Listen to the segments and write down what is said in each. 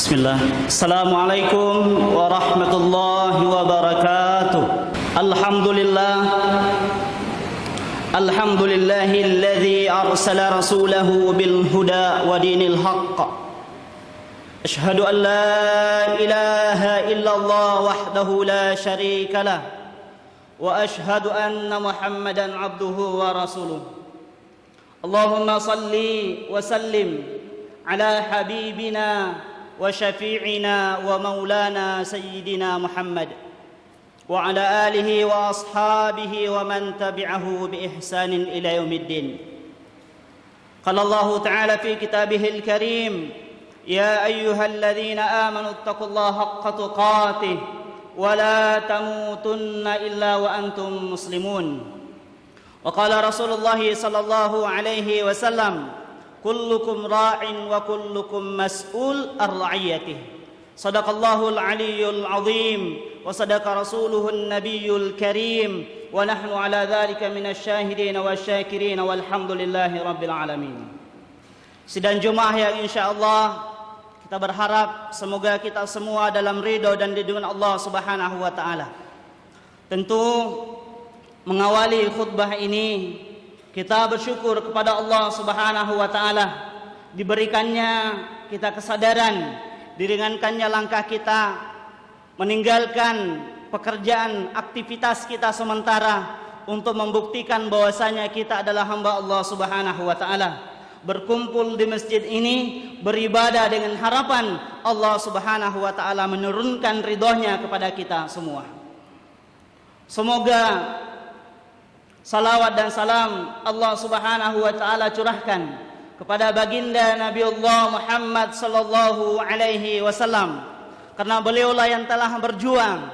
Bismillah. Assalamualaikum warahmatullahi wabarakatuh. Alhamdulillahilladzi arsala rasulahu bil huda wa dinil haqq. Asyhadu an la ilaha illallah wahdahu la syarika lah wa asyhadu anna Muhammadan abduhu wa rasuluh. Allahumma salli wa sallim ala habibina wa syafi'ina wa maulana sayyidina Muhammad wa ala alihi wa ashabihi wa man tabi'ahu bi ihsanin ila yaumiddin. Qala Allah ta'ala fi kitabihil karim, ya ayyuhalladzina amanu taqullaha haqqa tuqatih wa la tamutunna illa wa antum muslimun. Wa qala Rasulullah sallallahu alaihi wasallam, kullukum ra'in wa kullukum mas'ul ar-ra'iyatih. Sadaqallahul aliyyul azim wa sadaqa rasuluhun nabiyyul karim wa nahnu ala dhalika minasyahidin wasyakirin walhamdulillahi rabbil alamin. Sidang Jumat yang insyaallah kita berharap semoga kita semua dalam ridha dan lindungan Allah Subhanahu wa taala. Tentu mengawali khutbah ini kita bersyukur kepada Allah Subhanahu wa taala, diberikannya kita kesadaran, diringankannya langkah kita, meninggalkan pekerjaan aktivitas kita sementara untuk membuktikan bahwasanya kita adalah hamba Allah Subhanahu wa taala. Berkumpul di masjid ini beribadah dengan harapan Allah Subhanahu wa taala menurunkan ridhonya kepada kita semua. Semoga salawat dan salam Allah Subhanahu wa taala curahkan kepada baginda Nabiullah Muhammad sallallahu alaihi wasallam, karena beliaulah yang telah berjuang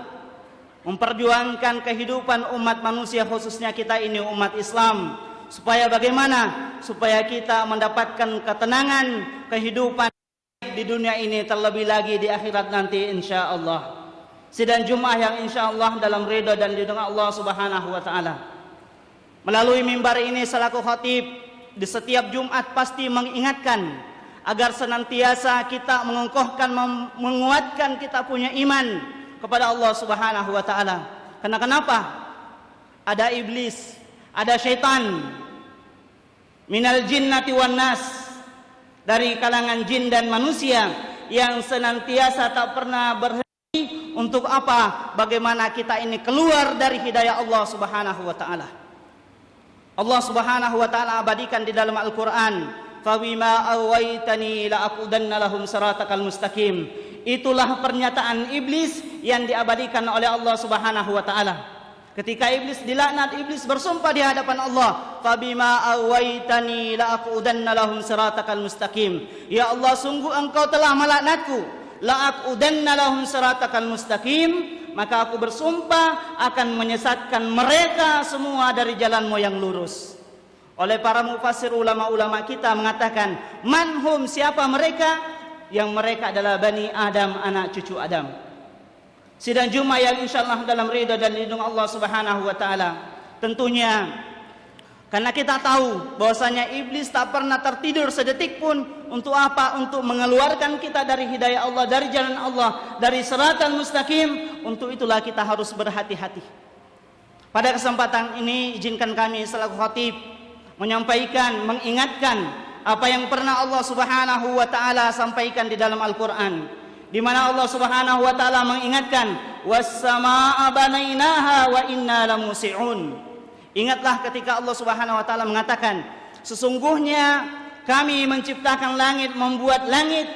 memperjuangkan kehidupan umat manusia, khususnya kita ini umat Islam, supaya bagaimana supaya kita mendapatkan ketenangan kehidupan di dunia ini, terlebih lagi di akhirat nanti insyaallah. Sidang Jumat yang insyaallah dalam ridha dan lindungan Allah Subhanahu wa taala. Melalui mimbar ini selaku khatib di setiap Jumat pasti mengingatkan agar senantiasa kita mengokohkan, menguatkan kita punya iman kepada Allah Subhanahu wa taala. Karena kenapa? Ada iblis, ada syaitan minal jinnati wan nas, dari kalangan jin dan manusia yang senantiasa tak pernah berhenti untuk apa? Bagaimana kita ini keluar dari hidayah Allah Subhanahu wa taala. Allah Subhanahu wa taala abadikan di dalam Al-Qur'an, "Fa bima awaitani la aqudanna lahum siratakal mustaqim." Itulah pernyataan iblis yang diabadikan oleh Allah Subhanahu wa taala. Ketika iblis dilaknat, iblis bersumpah di hadapan Allah, "Fa bima awaitani la aqudanna lahum siratakal mustaqim." Ya Allah, sungguh Engkau telah melaknatku, la aqudanna lahum siratakal mustaqim, maka aku bersumpah akan menyesatkan mereka semua dari jalanmu yang lurus. Oleh para mufassir ulama-ulama kita mengatakan, manhum, siapa mereka? Yang mereka adalah Bani Adam, anak cucu Adam. Sidang Jumat yang insyaallah dalam ridha dan lindung Allah Subhanahu wa taala. Tentunya karena kita tahu bahwasanya iblis tak pernah tertidur sedetik pun untuk apa? Untuk mengeluarkan kita dari hidayah Allah, dari jalan Allah, dari siratal mustaqim. Untuk itulah kita harus berhati-hati. Pada kesempatan ini izinkan kami selaku khatib menyampaikan, mengingatkan apa yang pernah Allah Subhanahu wa taala sampaikan di dalam Al-Qur'an, di mana Allah Subhanahu wa taala mengingatkan, was-samaa'a banainaha wa inna lamusi'un. Ingatlah ketika Allah Subhanahu wa taala mengatakan, sesungguhnya kami menciptakan langit, membuat langit,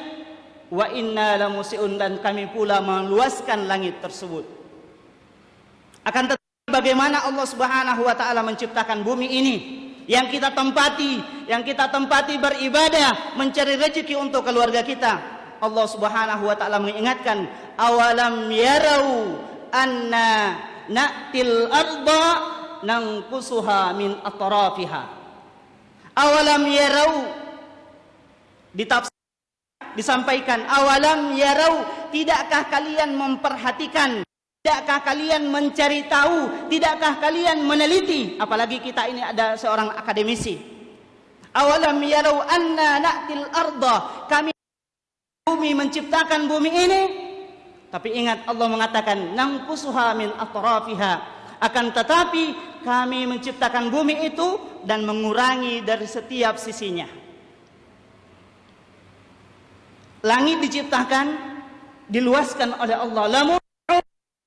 wa inna lamusi'un, dan kami pula meluaskan langit tersebut. Akan tetapi bagaimana Allah Subhanahu wa taala menciptakan bumi ini yang kita tempati beribadah, mencari rezeki untuk keluarga kita. Allah Subhanahu wa taala mengingatkan, awalam yarau anna na'til arda nangkusuha min atrafiha. Awalam yarau, disampaikan, awalam yarau, tidakkah kalian memperhatikan, tidakkah kalian mencari tahu, tidakkah kalian meneliti? Apalagi kita ini ada seorang akademisi. Awalam yarau anna na'til arda, kami bumi, menciptakan bumi ini. Tapi ingat, Allah mengatakan nanqusuha min atrafiha, akan tetapi kami menciptakan bumi itu dan mengurangi dari setiap sisinya. Langit diciptakan, diluaskan oleh Allah, lamun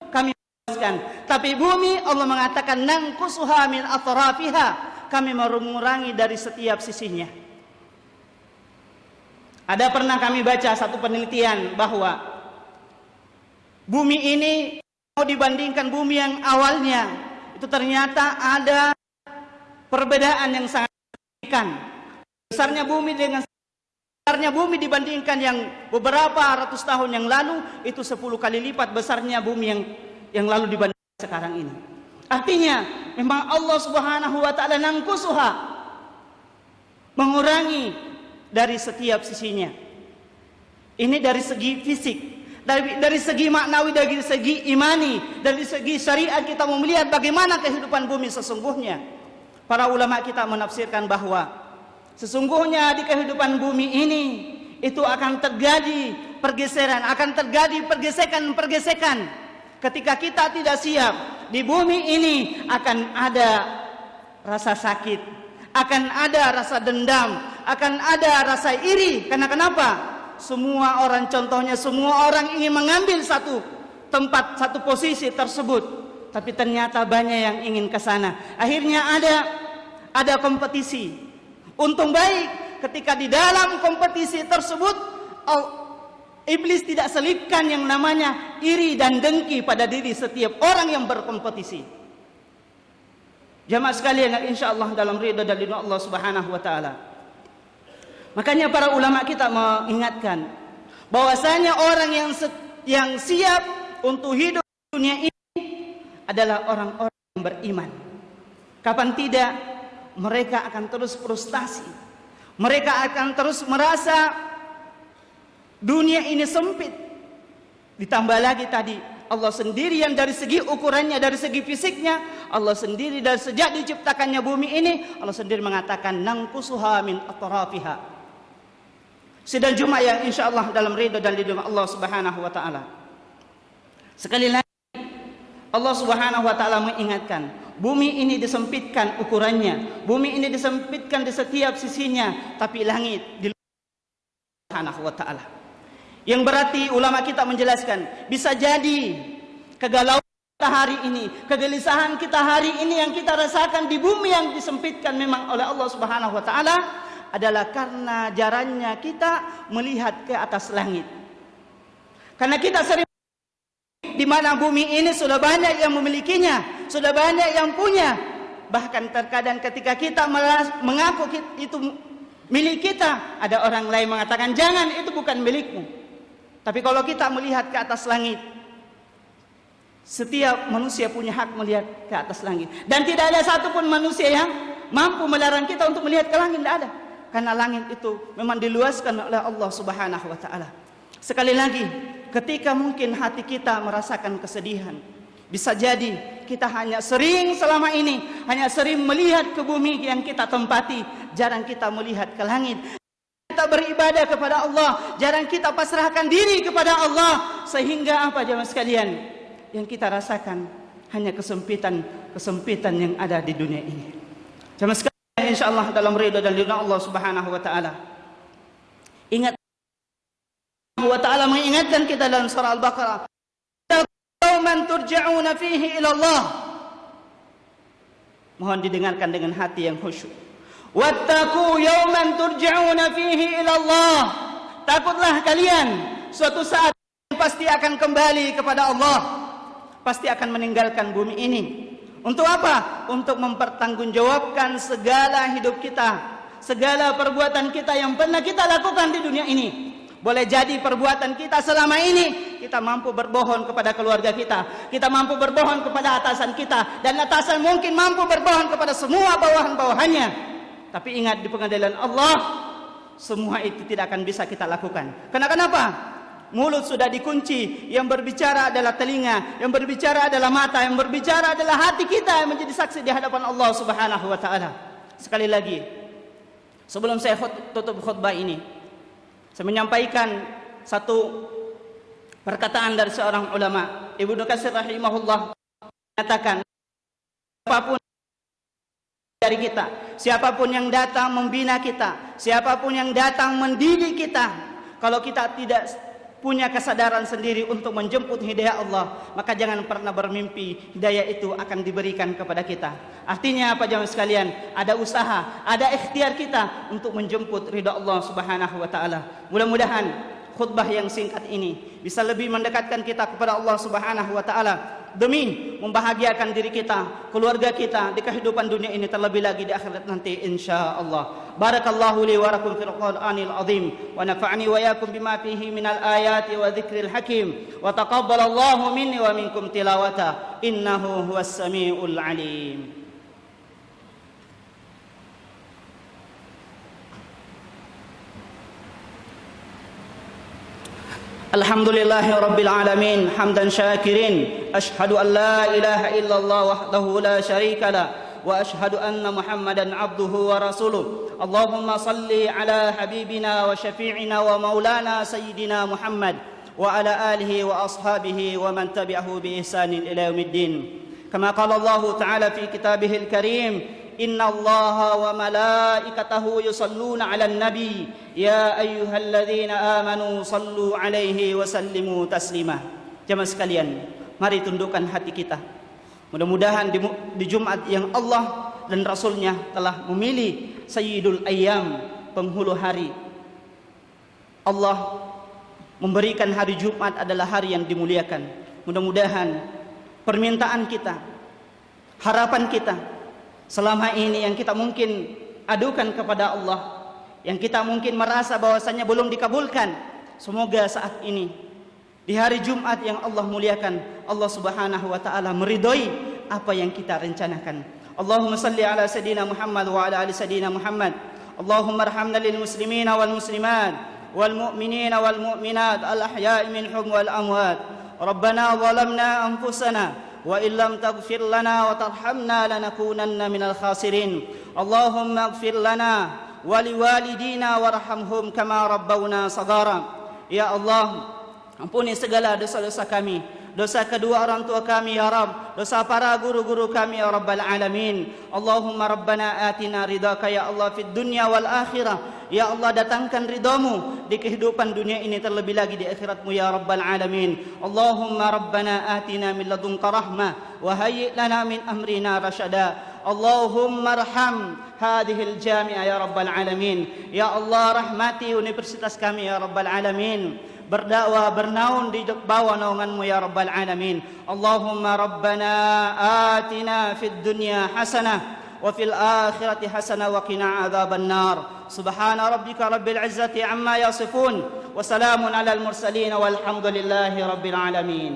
kami luaskan. Tapi bumi Allah mengatakan nanqusuha min atrafiha, kami mengurangi dari setiap sisinya. Ada pernah kami baca satu penelitian bahwa bumi ini mau dibandingkan bumi yang awalnya, itu ternyata ada perbedaan yang sangat signifikan. Besarnya bumi dibandingkan yang beberapa ratus tahun yang lalu, itu 10 kali lipat besarnya bumi yang lalu dibandingkan sekarang ini. Artinya memang Allah Subhanahu wa taala nanqusuha, mengurangi dari setiap sisinya. Ini dari segi fisik, dari segi maknawi, dari segi imani, dari segi syariat kita mau melihat bagaimana kehidupan bumi sesungguhnya. Para ulama kita menafsirkan bahwa sesungguhnya di kehidupan bumi ini itu akan terjadi pergeseran, akan terjadi pergesekan-pergesekan. Ketika kita tidak siap, di bumi ini akan ada rasa sakit, akan ada rasa dendam, akan ada rasa iri. Karena kenapa? Semua orang, contohnya semua orang ingin mengambil satu tempat, satu posisi tersebut, tapi ternyata banyak yang ingin ke sana. Akhirnya ada kompetisi. Untung baik ketika di dalam kompetisi tersebut iblis tidak selipkan yang namanya iri dan dengki pada diri setiap orang yang berkompetisi. Jamaah sekalian yang insyaallah dalam ridha dan ridha Allah Subhanahu wa taala. Makanya para ulama kita mengingatkan bahwasanya orang yang siap untuk hidup di dunia ini adalah orang-orang yang beriman. Kapan tidak, mereka akan terus frustasi. Mereka akan terus merasa dunia ini sempit. Ditambah lagi tadi Allah sendiri yang dari segi ukurannya, dari segi fisiknya, Allah sendiri dari sejak diciptakannya bumi ini, Allah sendiri mengatakan nanqusuha min atrafiha. Sidang Jumat yang insyaallah dalam ridha dan ridha Allah Subhanahu wa taala. Sekali lagi Allah Subhanahu wa taala mengingatkan, bumi ini disempitkan ukurannya, bumi ini disempitkan di setiap sisinya, tapi langit di Subhanahu wa taala. Yang berarti ulama kita menjelaskan, bisa jadi kegalauan kita hari ini, kegelisahan kita hari ini yang kita rasakan di bumi yang disempitkan memang oleh Allah Subhanahu wa taala adalah karena jarangnya kita melihat ke atas langit. Karena kita sering di mana bumi ini sudah banyak yang memilikinya, sudah banyak yang punya. Bahkan terkadang ketika kita mengaku itu milik kita, ada orang lain mengatakan jangan, itu bukan milikmu. Tapi kalau kita melihat ke atas langit, setiap manusia punya hak melihat ke atas langit. Dan tidak ada satupun manusia yang mampu melarang kita untuk melihat ke langit, tidak ada. Karena langit itu memang diluaskan oleh Allah Subhanahu wa taala. Sekali lagi, ketika mungkin hati kita merasakan kesedihan, bisa jadi kita hanya sering selama ini hanya sering melihat ke bumi yang kita tempati, jarang kita melihat ke langit. Kita beribadah kepada Allah, jarang kita pasrahkan diri kepada Allah, sehingga apa jemaah sekalian? Yang kita rasakan hanya kesempitan yang ada di dunia ini. Jemaah sekalian, insyaallah dalam ridha dan ridha Allah Subhanahu wa taala. Ingat, Allah taala mengingatkan kita dalam surah Al-Baqarah, "Yauman turja'una fihi ila Allah." Mohon didengarkan dengan hati yang khusyuk. Wattaqu yauman turja'una fihi ila Allah. Takutlah kalian suatu saat pasti akan kembali kepada Allah, pasti akan meninggalkan bumi ini. Untuk apa? Untuk mempertanggungjawabkan segala hidup kita, segala perbuatan kita yang pernah kita lakukan di dunia ini. Boleh jadi perbuatan kita selama ini kita mampu berbohong kepada keluarga kita, kita mampu berbohong kepada atasan kita, dan atasan mungkin mampu berbohong kepada semua bawahan-bawahannya. Tapi ingat, di pengadilan Allah semua itu tidak akan bisa kita lakukan. Kenapa? Mulut sudah dikunci, yang berbicara adalah telinga, yang berbicara adalah mata, yang berbicara adalah hati kita yang menjadi saksi di hadapan Allah Subhanahu wa taala. Sekali lagi, sebelum saya tutup khutbah ini, saya menyampaikan satu perkataan dari seorang ulama, Ibnu Katsir rahimahullah, mengatakan, siapapun dari kita, siapapun yang datang membina kita, siapapun yang datang mendidik kita, kalau kita tidak punya kesadaran sendiri untuk menjemput hidayah Allah, maka jangan pernah bermimpi hidayah itu akan diberikan kepada kita. Artinya apa jemaah sekalian? Ada usaha, ada ikhtiar kita untuk menjemput ridha Allah Subhanahu wa taala. Mudah-mudahan khutbah yang singkat ini bisa lebih mendekatkan kita kepada Allah Subhanahu wa taala demi membahagiakan diri kita, keluarga kita di kehidupan dunia ini, terlebih lagi di akhirat nanti insyaallah. Barakallahu li wa lakum fil Qur'anil azim wa nafa'ani wa iyyakum bima fihi minal ayati wa dzikril hakim wa taqabbalallahu minni wa minkum tilawata innahu huwas samiul alim. Alhamdulillahi Rabbil Alamin hamdan syakirin, ashhadu an la ilaha illallah wahdahu la syarika lah, wa ashhadu anna Muhammadan abduhu wa rasuluh. Allahumma salli ala habibina wa syafi'ina wa maulana sayyidina Muhammad wa ala alihi wa ashabihi wa man tabi'ahu bi ihsanin ila yaumiddin. Kama qala Allah ta'ala fi kitabihil karim, inna Allaha wa malaikatahu yusalluna 'alan nabi ya ayyuhalladzina amanu sallu 'alaihi wa sallimu taslima. Jemaah sekalian, mari tundukkan hati kita. Mudah-mudahan di Jumat yang Allah dan Rasulnya telah memilih Sayyidul Ayyam, penghulu hari. Allah memberikan hari Jumat adalah hari yang dimuliakan. Mudah-mudahan permintaan kita, harapan kita selama ini yang kita mungkin adukan kepada Allah, yang kita mungkin merasa bahwasanya belum dikabulkan, semoga saat ini di hari Jumat yang Allah muliakan, Allah Subhanahu wa taala meridhoi apa yang kita rencanakan. Allahumma salli ala sayidina Muhammad wa ala ali sayidina Muhammad. Allahumma arhamna lil muslimina wal muslimat wal mu'minina wal mu'minat al ahya'i minhum wal amwat. Rabbana zalamna anfusana wa illam taghfir lana wa tarhamna lanakunanna minal khasirin. Allahumma ighfir lana wa liwalidina warhamhum kama rabbawna saghara. Ya Allah, ampuni segala dosa-dosa kami, dosa kedua orang tua kami ya Rabb, dosa para guru-guru kami ya Rabbal Alamin. Allahumma Rabbana atina ridhaka ya Allah fid dunya wal akhirah. Ya Allah, datangkan ridhamu di kehidupan dunia ini, terlebih lagi di akhiratmu ya Rabbal Alamin. Allahumma Rabbana atina min ladunka rahmah wa hayyi' lana min amrina rasyada. Allahumma arham hadhil jami'ah ya Rabbal Alamin. Ya Allah, rahmati universitas kami ya Rabbal Alamin. Berdakwah bernaung di bawah naunganmu ya Rabbal Alamin. Allahumma Rabbana atina fid dunya hasanah wa fil akhirati hasanah wa qina adzaban nar. Subhana rabbika rabbil izzati amma yasifun wa salamun alal mursalin walhamdulillahi rabbil alamin.